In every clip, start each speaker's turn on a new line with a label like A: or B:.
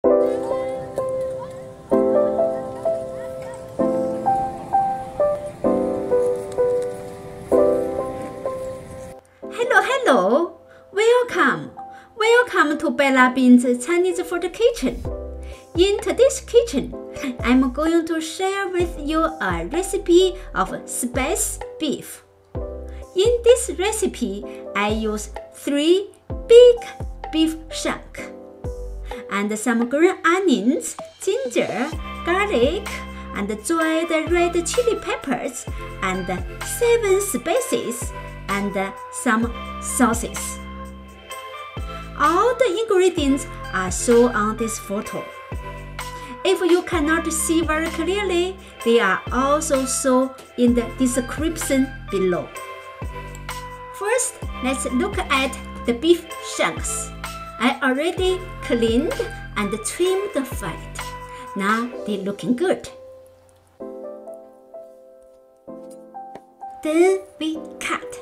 A: Hello! Welcome to Bella Bean's Chinese food kitchen. In today's kitchen, I'm going to share with you a recipe of spiced beef. In this recipe, I use 3 big beef shank and some green onions, ginger, garlic, and dried red chili peppers, and 7 spices and some sauces. All the ingredients are shown on this photo. If you cannot see very clearly, they are also shown in the description below. First, let's look at the beef shanks. I already cleaned and trimmed the fat. Now they're looking good. Then we cut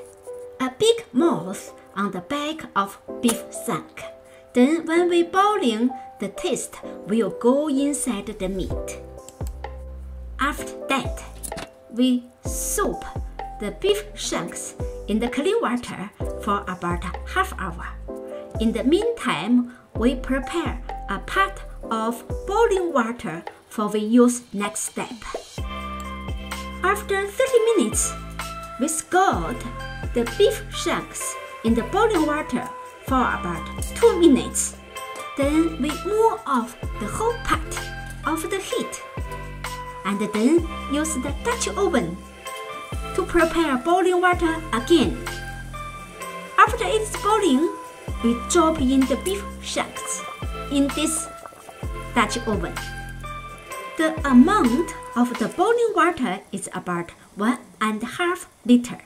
A: a big mouth on the back of beef shank. Then when we boiling, the taste will go inside the meat. After that, we soak the beef shanks in the clean water for about half hour. In the meantime, we prepare a pot of boiling water for we use next step. After 30 minutes, we scald the beef shanks in the boiling water for about 2 minutes. Then we move off the whole pot off the heat, and then use the Dutch oven to prepare boiling water again. After it's boiling, we drop in the beef shanks in this Dutch oven. The amount of the boiling water is about 1.5 liters.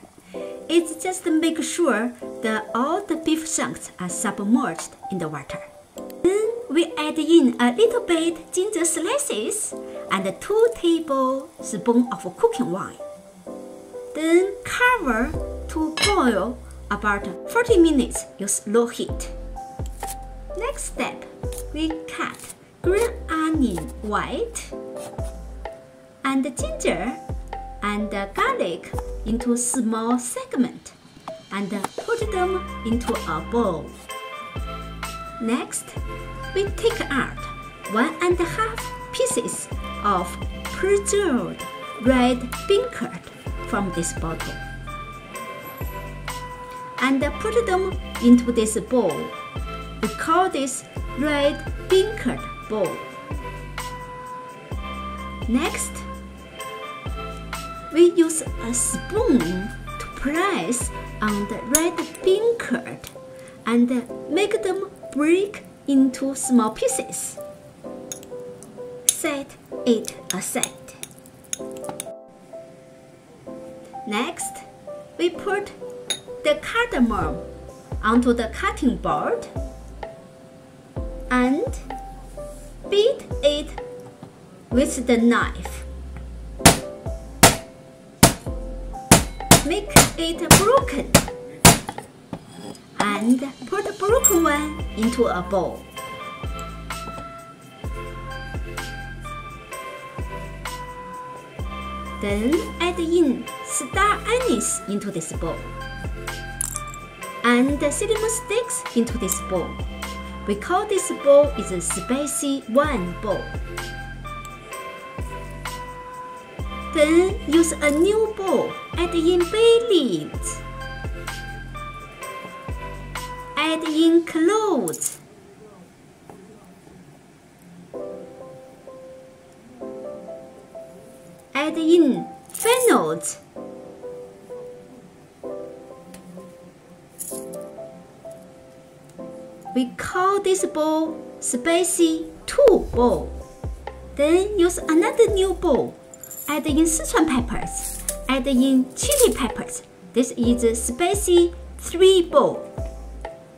A: It's just to make sure that all the beef shanks are submerged in the water. Then we add in a little bit ginger slices and 2 tablespoons of cooking wine. Then cover to boil about 40 minutes in slow heat. Next step, we cut green onion white and ginger and garlic into small segments and put them into a bowl. Next, we take out 1.5 pieces of preserved red bean curd from this bottle and put them into this bowl. We call this red bean curd bowl. Next, we use a spoon to press on the red bean curd and make them break into small pieces. Set it aside. Next, we put the cardamom onto the cutting board and beat it with the knife. Make it broken and put the broken one into a bowl. Then add in star anise into this bowl and cinnamon sticks into this bowl. We call this bowl is a spicy wine bowl. Then use a new bowl, add in bay leaves, add in cloves, add in fennels, we call this bowl spicy 2 bowl. Then use another new bowl. Add in Sichuan peppers, add in chili peppers. This is a spicy 3 bowl.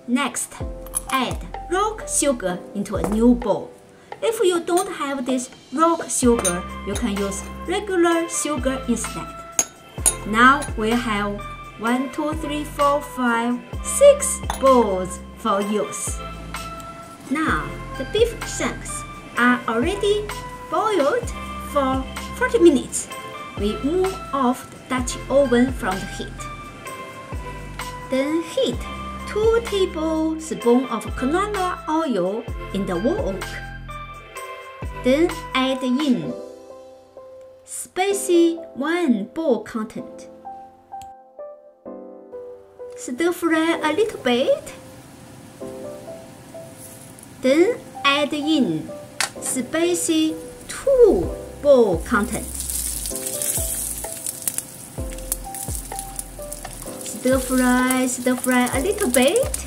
A: Next, add rock sugar into a new bowl. If you don't have this rock sugar, you can use regular sugar instead. Now we have 1, 2, 3, 4, 5, 6 bowls for use. Now the beef shanks already boiled for 40 minutes. We move off the Dutch oven from the heat. Then heat 2 tablespoons of canola oil in the wok. Then add in spicy 1 bowl content. Stir fry a little bit. Then add in spicy 2 bowl content. Stir fry a little bit.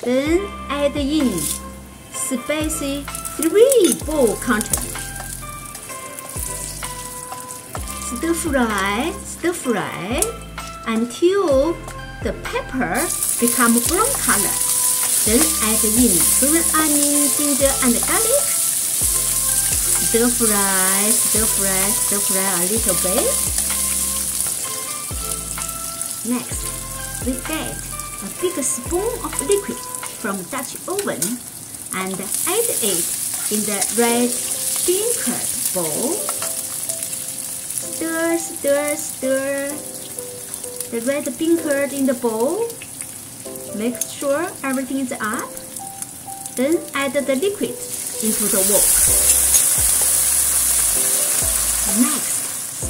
A: Then add in spicy 3 bowl content. Stir fry until the pepper become brown color. Then add in green onion, ginger, and garlic. Stir fry a little bit. Next, we get a big spoon of liquid from Dutch oven and add it in the red bean curd bowl. Stir the red bean curd in the bowl. Make sure everything is up. Then add the liquid into the wok. Next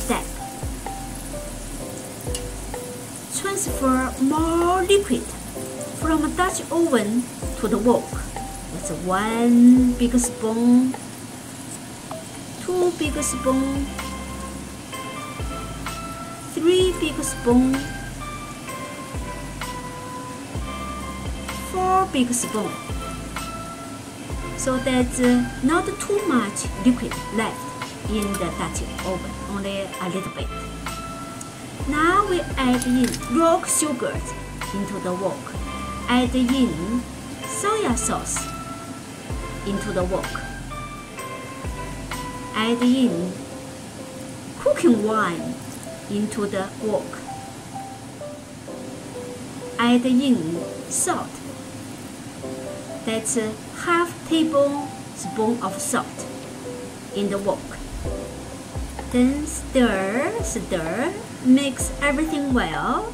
A: step. Transfer more liquid from Dutch oven to the wok. That's 1 big spoon, 2 big spoons, 3 big spoons, 4 big spoons. So there's not too much liquid left in the Dutch oven, only a little bit. Now we add in rock sugar into the wok. Add in soya sauce into the wok. Add in cooking wine into the wok. Add in salt. That's half tablespoon of salt in the wok. Then stir, mix everything well,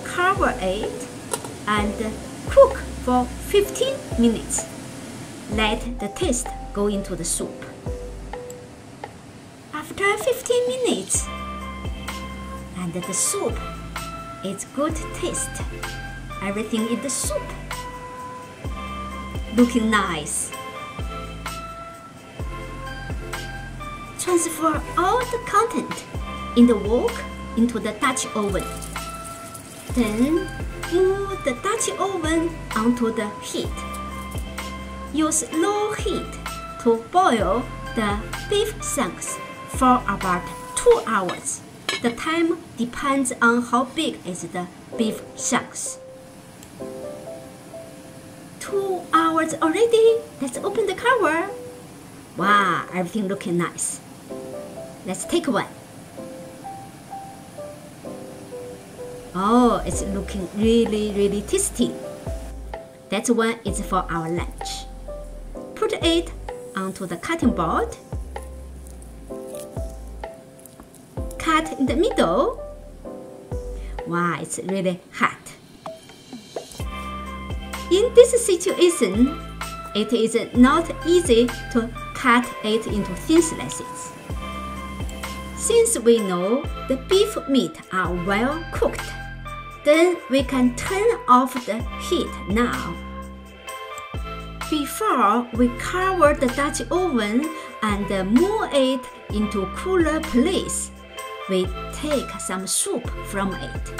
A: cover it, and cook for 15 minutes. Let the taste go into the soup. After 15 minutes, and the soup is good taste. Everything in the soup looking nice. Transfer all the content in the wok into the Dutch oven. Then move the Dutch oven onto the heat. Use low heat to boil the beef shanks for about 2 hours. The time depends on how big is the beef shanks. 2 hours already. Let's open the cover. Wow, everything looking nice. Let's take one. Oh, it's looking really tasty. That one is for our lunch. Put it onto the cutting board. Cut in the middle. Wow, it's really hot. In this situation, it is not easy to cut it into thin slices. Since we know the beef meat are well cooked, then we can turn off the heat now. Before we cover the Dutch oven and move it into cooler place, we take some soup from it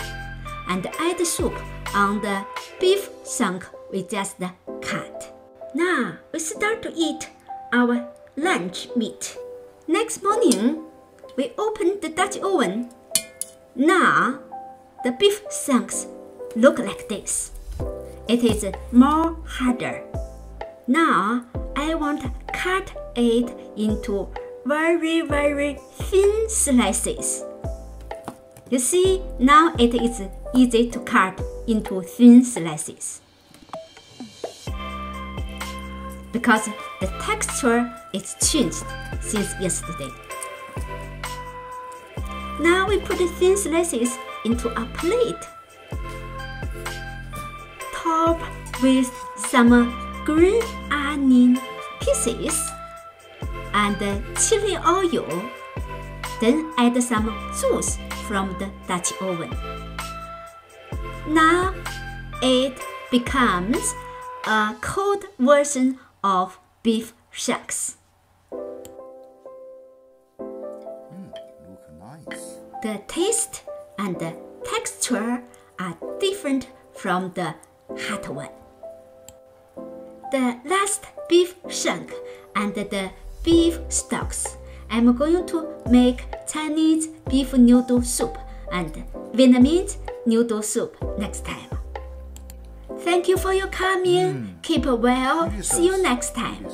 A: and add soup on the beef shank we just cut. Now we start to eat our lunch meat. Next morning, we open the Dutch oven. Now the beef shanks look like this. It is more harder. Now I want to cut it into very thin slices. You see, now it is easy to cut into thin slices because the texture is changed since yesterday. Now we put the thin slices into a plate. Top with some green onion pieces and chili oil. Then add some juice from the Dutch oven. Now it becomes a cold version of beef shanks.
B: Look nice.
A: The taste and the texture are different from the hot one. The last beef shank and the beef stocks, I'm going to make Chinese beef noodle soup and Vietnamese noodle soup next time. Thank you for your coming. Keep well. See you next time.